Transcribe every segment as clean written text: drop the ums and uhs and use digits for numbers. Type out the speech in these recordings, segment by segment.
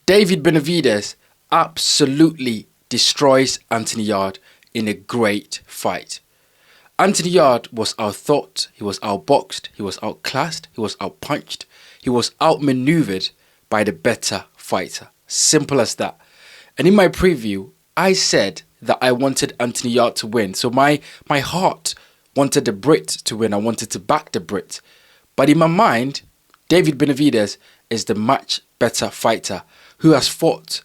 David Benavidez absolutely destroys Anthony Yarde in a great fight. Anthony Yarde was outthought, he was outboxed, he was outclassed, he was outpunched, he was outmaneuvered by the better fighter. Simple as that. And in my preview, I said that I wanted Anthony Yarde to win. So my heart wanted the Brit to win. I wanted to back the Brit. But in my mind, David Benavidez is the much better fighter who has fought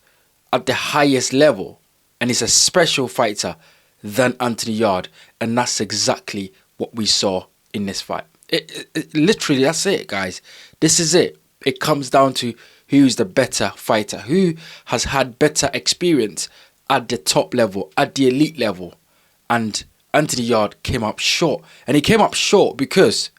at the highest level and is a special fighter than Anthony Yarde. And that's exactly what we saw in this fight. Literally, that's it, guys. This is it. It comes down to who's the better fighter, who has had better experience at the top level, at the elite level. And Anthony Yarde came up short. And he came up short because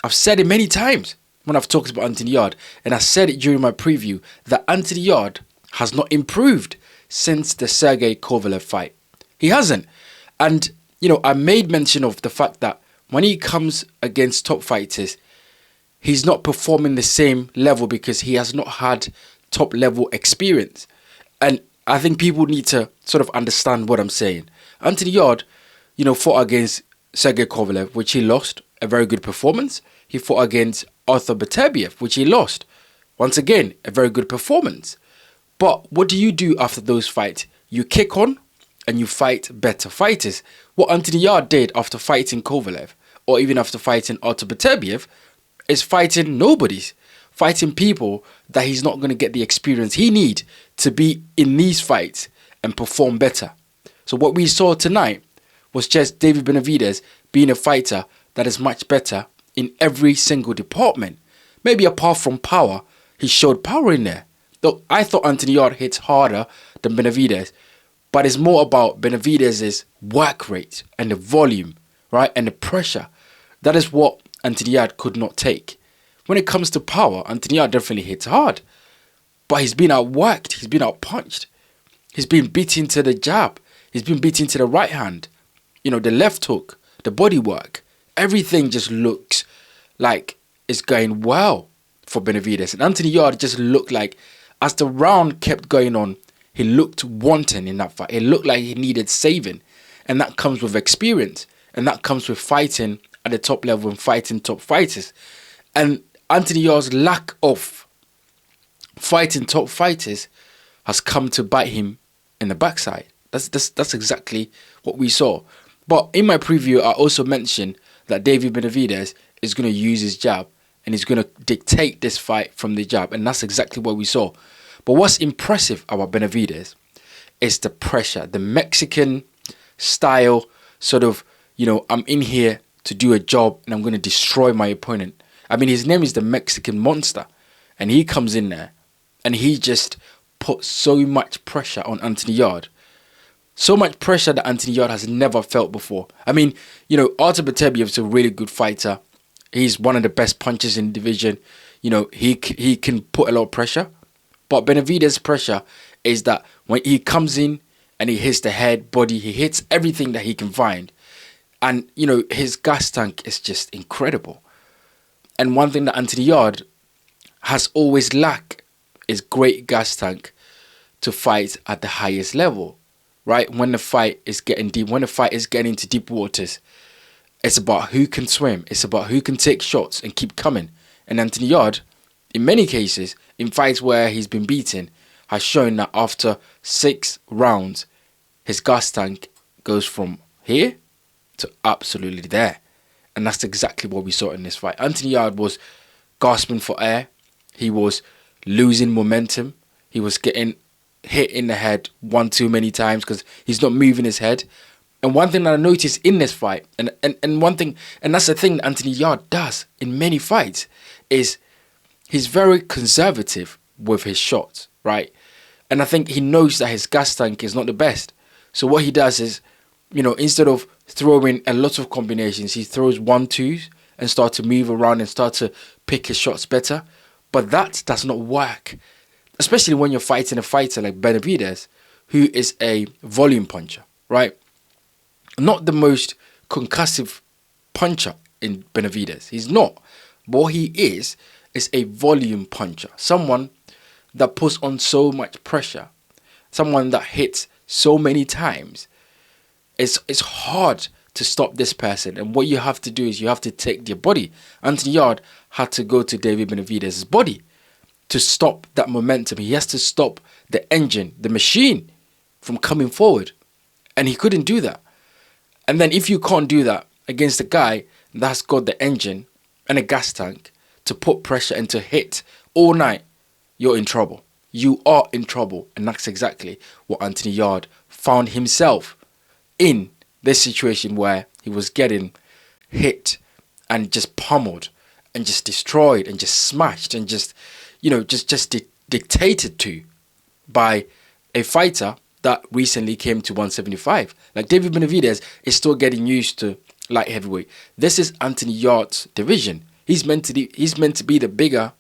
I've said it many times when I've talked about Anthony Yarde, and I said it during my preview, that Anthony Yarde has not improved since the Sergey Kovalev fight. He hasn't. And, I made mention of the fact that when he comes against top fighters, he's not performing the same level because he has not had top level experience. And I think people need to sort of understand what I'm saying. Anthony Yarde, fought against Sergey Kovalev, which he lost. A very good performance. He fought against Arthur Beterbiev, which he lost. Once again, a very good performance. But what do you do after those fights? You kick on and you fight better fighters. What Anthony Yarde did after fighting Kovalev, or even after fighting Arthur Beterbiev, is fighting nobodies. Fighting people that he's not going to get the experience he needs to be in these fights and perform better. So what we saw tonight was just David Benavidez being a fighter that is much better in every single department. Maybe apart from power, he showed power in there. Though I thought Anthony Yarde hits harder than Benavidez, but it's more about Benavidez's work rate and the volume, right? And the pressure. That is what Anthony Yarde could not take. When it comes to power, Anthony Yarde definitely hits hard. But he's been outworked. He's been outpunched. He's been beaten to the jab. He's been beaten to the right hand. The left hook, the body work. Everything just looks like it's going well for Benavidez. And Anthony Yarde just looked like, as the round kept going on, he looked wanting in that fight. It looked like he needed saving. And that comes with experience. And that comes with fighting at the top level and fighting top fighters. And Anthony Yarde's lack of fighting top fighters has come to bite him in the backside. That's exactly what we saw. But in my preview, I also mentioned that David Benavidez is going to use his jab and he's going to dictate this fight from the jab. And that's exactly what we saw. But what's impressive about Benavidez is the pressure, the Mexican style sort of, I'm in here to do a job and I'm going to destroy my opponent. I mean, his name is the Mexican Monster. And he comes in there and he just puts so much pressure on Anthony Yarde. So much pressure that Anthony Yarde has never felt before. I mean, Arthur Beterbiev is a really good fighter. He's one of the best punchers in the division. He can put a lot of pressure. But Benavidez's pressure is that when he comes in and he hits the head, body, he hits everything that he can find. And, his gas tank is just incredible. And one thing that Anthony Yarde has always lacked is great gas tank to fight at the highest level, right? When the fight is getting deep, when the fight is getting into deep waters, it's about who can swim. It's about who can take shots and keep coming. And Anthony Yarde, in many cases, in fights where he's been beaten, has shown that after 6 rounds, his gas tank goes from here to absolutely there. And that's exactly what we saw in this fight. Anthony Yarde was gasping for air. He was losing momentum. He was getting hit in the head one too many times because he's not moving his head. And one thing that I noticed in this fight, and that's the thing that Anthony Yarde does in many fights, is he's very conservative with his shots, right? And I think he knows that his gas tank is not the best. So what he does is, instead of throwing a lot of combinations, he throws 1-2s and start to move around and start to pick his shots better. But that does not work, especially when you're fighting a fighter like Benavidez, who is a volume puncher, right? Not the most concussive puncher in Benavidez. He's not. But what he is a volume puncher. Someone that puts on so much pressure, someone that hits so many times, it's hard to stop this person. And what you have to do is you have to take their body. Anthony Yarde had to go to David Benavidez' body to stop that momentum. He has to stop the engine, the machine, from coming forward. And he couldn't do that. And then if you can't do that against a guy that's got the engine and a gas tank to put pressure and to hit all night, you're in trouble. You are in trouble. And that's exactly what Anthony Yarde found himself in, this situation where he was getting hit and just pummeled and just destroyed and just smashed and just, dictated to by a fighter that recently came to 175. Like, David Benavidez is still getting used to light heavyweight. This is Anthony Yarde's division. He's meant to be the bigger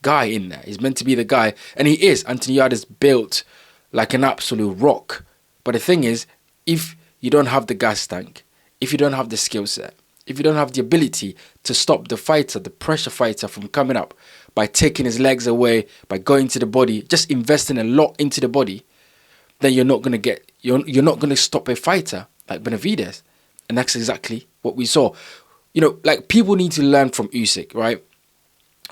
guy in there. He's meant to be the guy, and he is. Anthony Yarde is built like an absolute rock. But the thing is, if you don't have the gas tank, if you don't have the skill set, if you don't have the ability to stop the fighter, the pressure fighter, from coming up by taking his legs away, by going to the body, just investing a lot into the body, then you're not gonna stop a fighter like Benavidez. And that's exactly what we saw. People need to learn from Usyk, right?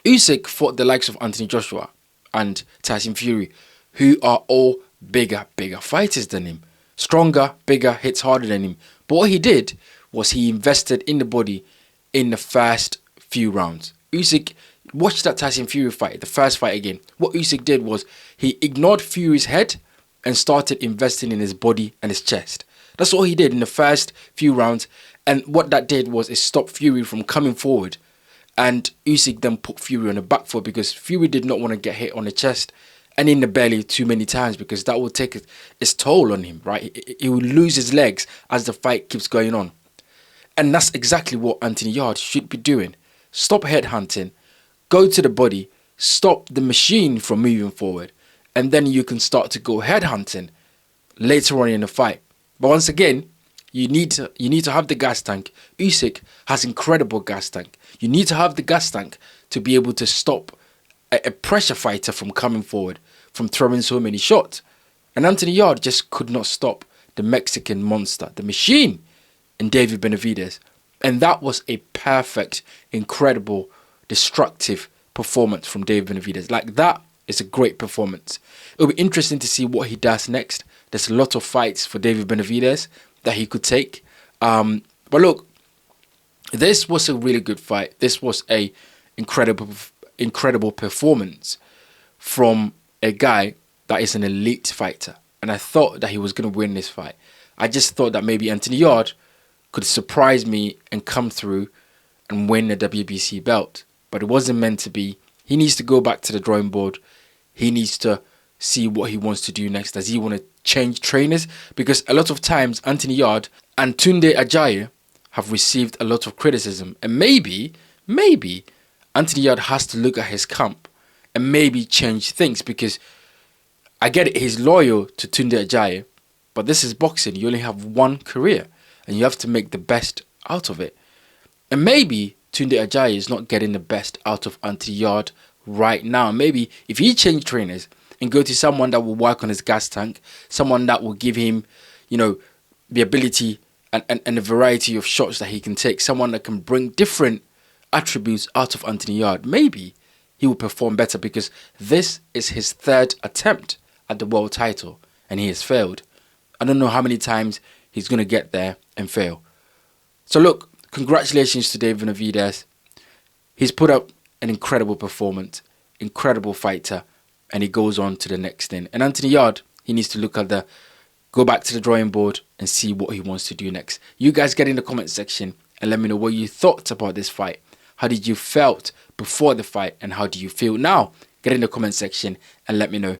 Usyk fought the likes of Anthony Joshua and Tyson Fury, who are all bigger fighters than him. Stronger, bigger, hits harder than him. But what he did was he invested in the body in the first few rounds. Usyk, watch that Tyson Fury fight, the first fight again. What Usyk did was he ignored Fury's head and started investing in his body and his chest. That's all he did in the first few rounds. And what that did was it stopped Fury from coming forward. And Usyk then put Fury on the back foot because Fury did not want to get hit on the chest and in the belly too many times, because that will take its toll on him, right? He will lose his legs as the fight keeps going on. And that's exactly what Anthony Yarde should be doing. Stop headhunting, go to the body, stop the machine from moving forward, and then you can start to go headhunting later on in the fight. But once again, you need to have the gas tank. Usyk has incredible gas tank. You need to have the gas tank to be able to stop a pressure fighter from coming forward, from throwing so many shots. And Anthony Yarde just could not stop the Mexican monster, the machine, in David Benavidez. And that was a perfect, incredible, destructive performance from David Benavidez. Like, that is a great performance. It'll be interesting to see what he does next. There's a lot of fights for David Benavidez that he could take. But look, this was a really good fight. This was a incredible performance from a guy that is an elite fighter. And I thought that he was going to win this fight. I just thought that maybe Anthony Yarde could surprise me and come through and win the WBC belt. But it wasn't meant to be. He needs to go back to the drawing board. He needs to see what he wants to do next. Does he want to change trainers? Because a lot of times Anthony Yarde and Tunde Ajayi have received a lot of criticism. And maybe Anthony Yarde has to look at his camp and maybe change things, because I get it, he's loyal to Tunde Ajayi, but this is boxing. You only have one career and you have to make the best out of it. And maybe Tunde Ajayi is not getting the best out of Anthony Yarde right now. Maybe if he changed trainers and go to someone that will work on his gas tank, someone that will give him, the ability and a variety of shots that he can take, someone that can bring different attributes out of Anthony Yarde, maybe he will perform better, because this is his third attempt at the world title and he has failed. I don't know how many times he's going to get there and fail. So look, congratulations to David Benavidez. He's put up an incredible performance, incredible fighter, and he goes on to the next thing. And Anthony Yarde, he needs to go back to the drawing board and see what he wants to do next. You guys get in the comment section and let me know what you thought about this fight. How did you felt before the fight and how do you feel now? Get in the comment section and let me know.